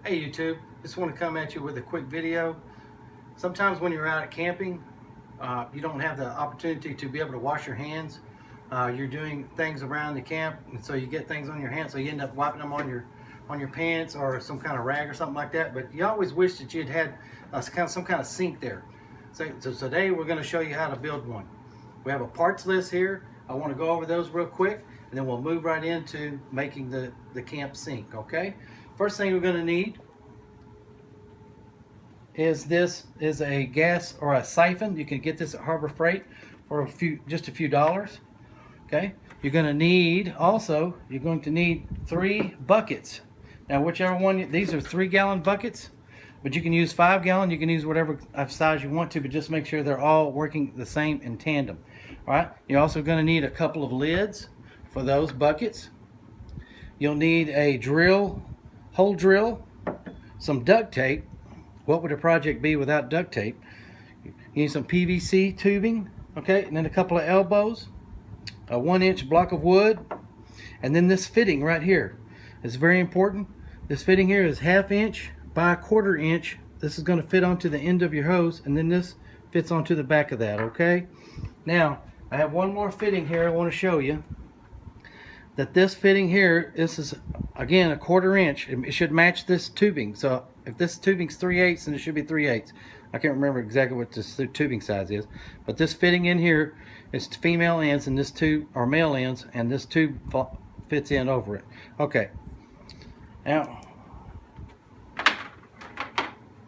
Hey YouTube, just want to come at you with a quick video. Sometimes when you're out camping, you don't have the opportunity to be able to wash your hands. You're doing things around the camp, and so you get things on your hands, so you end up wiping them on your pants or some kind of rag or something like that. But you always wish that you'd had some kind of sink there. So today we're going to show you how to build one. We have a parts list here. I want to go over those real quick, and then we'll move right into making the camp sink. Okay. First thing we're going to need is a gas or a siphon. You can get this at Harbor Freight for just a few dollars. Okay, you're going to need 3 buckets. Now whichever one, these are 3-gallon buckets, but you can use 5-gallon. You can use whatever size you want to, but just make sure they're all working the same in tandem. All right, you're also going to need a couple of lids for those buckets. You'll need a hole drill, some duct tape. What would a project be without duct tape? You need some PVC tubing, okay, and then a couple of elbows, a 1-inch block of wood, and then this fitting right here is very important. This fitting here is 1/2 inch by 1/4 inch. This is going to fit onto the end of your hose, and then this fits onto the back of that. Okay, now I have one more fitting here I want to show you. That this fitting here, this is again a 1/4 inch. It should match this tubing. So if this tubing's 3/8, then it should be 3/8. I can't remember exactly what this tubing size is, but this fitting in here is female ends, and this tube are male ends, and this tube fits in over it. Okay. Now,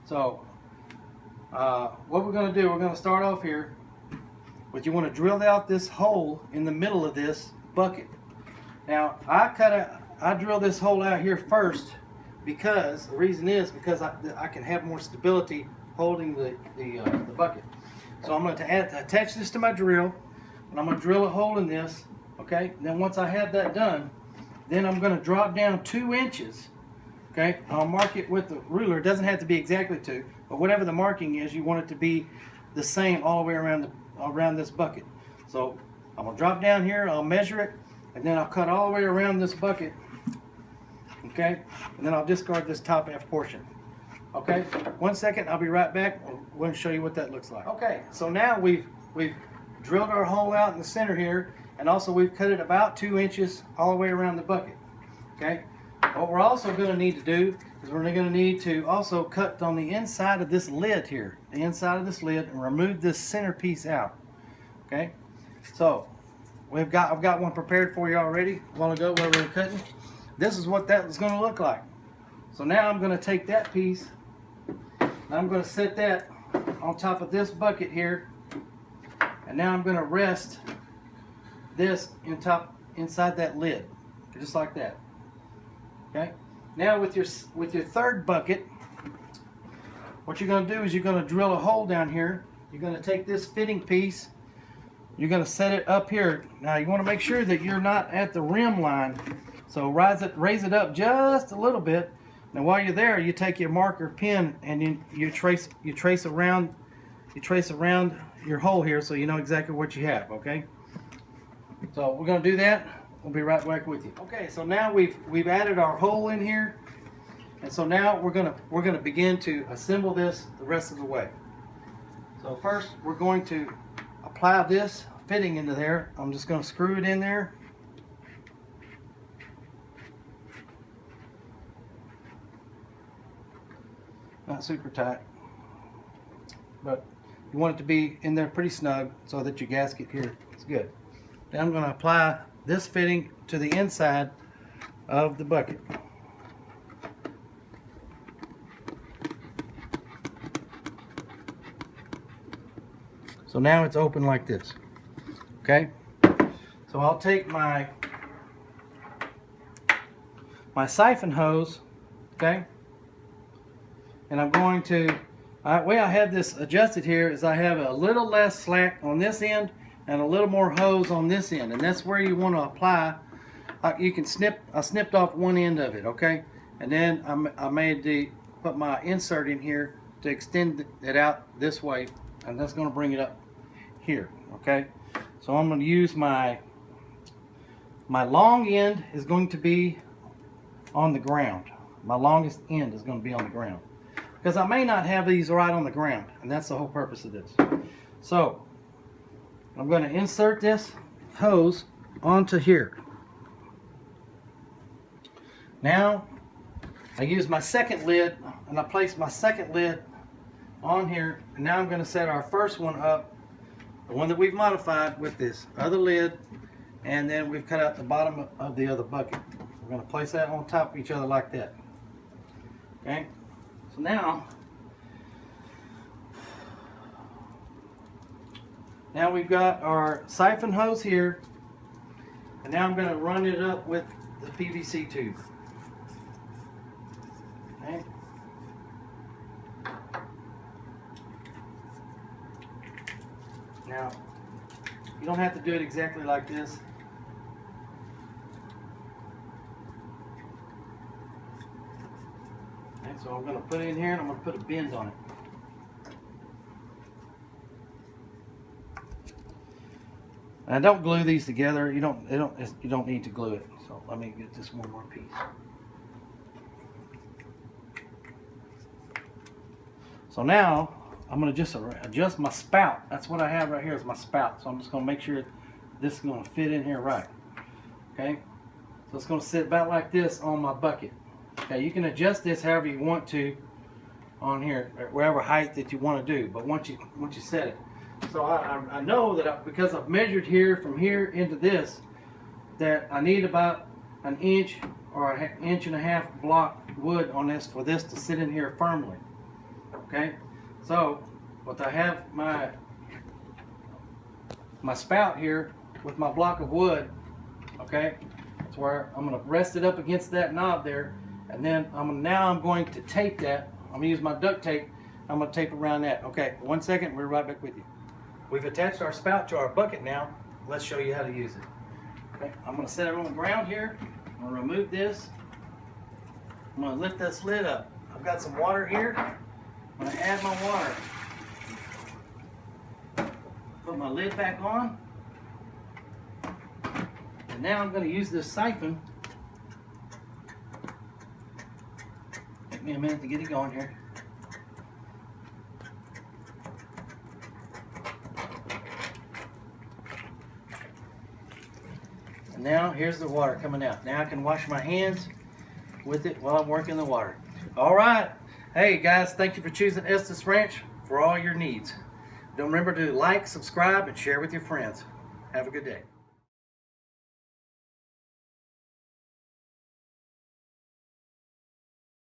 so what we're going to do, we're going to start off here. But you want to drill out this hole in the middle of this bucket. Now I drill this hole out here first because the reason is because I can have more stability holding the bucket. So I'm going to attach this to my drill, and I'm going to drill a hole in this. Okay. And then once I have that done, then I'm going to drop down 2 inches. Okay. I'll mark it with the ruler. It doesn't have to be exactly 2, but whatever the marking is, you want it to be the same all the way around this bucket. So I'm going to drop down here. I'll measure it. And then I'll cut all the way around this bucket, okay? And then I'll discard this top half portion, okay? 1 second, I'll be right back. I'm going to show you what that looks like. Okay, so now we've drilled our hole out in the center here, and also we've cut it about 2 inches all the way around the bucket, okay? What we're also going to need to do is we're going to need to also cut on the inside of this lid here, the inside of this lid, and remove this center piece out, okay? So I've got one prepared for you already a while ago where we were cutting. This is what that is going to look like. So now I'm going to take that piece and I'm going to set that on top of this bucket here, and now I'm going to rest this inside that lid, just like that. Okay. Now with your third bucket, what you're going to do is you're going to drill a hole down here. You're going to take this fitting piece. You're going to set it up here. Now you want to make sure that you're not at the rim line. So raise it up just a little bit. Now while you're there, you take your marker pen and you trace around your hole here, so you know exactly what you have. Okay. So we're going to do that. We'll be right back with you. Okay. So now we've added our hole in here, and so now we're gonna begin to assemble this the rest of the way. So first we're going to apply this fitting into there. I'm just going to screw it in there. Not super tight, but you want it to be in there pretty snug so that your gasket here is good. Then I'm going to apply this fitting to the inside of the bucket. So now it's open like this. Okay, so I'll take my siphon hose, okay, and I'm going to, the way I have this adjusted here is I have a little less slack on this end and a little more hose on this end, and that's where you want to apply. You can I snipped off one end of it, okay, and then I put my insert in here to extend it out this way, and that's going to bring it up here. Okay, so I'm going to use my long end is going to be on the ground. My longest end is going to be on the ground. Because I may not have these right on the ground, and that's the whole purpose of this. So, I'm going to insert this hose onto here. Now, I use my second lid, and I place my second lid on here, and now I'm going to set our first one up, the one that we've modified, with this other lid, and then we've cut out the bottom of the other bucket. We're going to place that on top of each other like that. Okay, so now we've got our siphon hose here, and now I'm going to run it up with the PVC tube. Okay. Now, you don't have to do it exactly like this. Okay, so I'm going to put it in here, and I'm going to put a bend on it. And don't glue these together. You don't need to glue it. So let me get this one more piece. So now I'm going to just adjust my spout. That's what I have right here is my spout. So I'm just going to make sure this is going to fit in here right. Okay. So it's going to sit about like this on my bucket. Okay. You can adjust this however you want to on here, whatever height that you want to do. But once you set it. So I know that because I've measured here from here into this, that I need about an inch or an inch and a half block wood on this for this to sit in here firmly. Okay, so what I have my spout here with my block of wood. Okay, that's where I'm going to rest it up against that knob there, and then now I'm going to tape that. I'm going to use my duct tape. I'm going to tape around that. Okay, 1 second. We're right back with you. We've attached our spout to our bucket now. Let's show you how to use it. Okay, I'm going to set it on the ground here. I'm going to remove this. I'm going to lift this lid up. I've got some water here. I'm going to add my water. Put my lid back on. And now I'm going to use this siphon. Take me a minute to get it going here. And now here's the water coming out. Now I can wash my hands with it while I'm working the water. All right. Hey guys, thank you for choosing Estes Ranch for all your needs. Don't remember to like, subscribe, and share with your friends. Have a good day.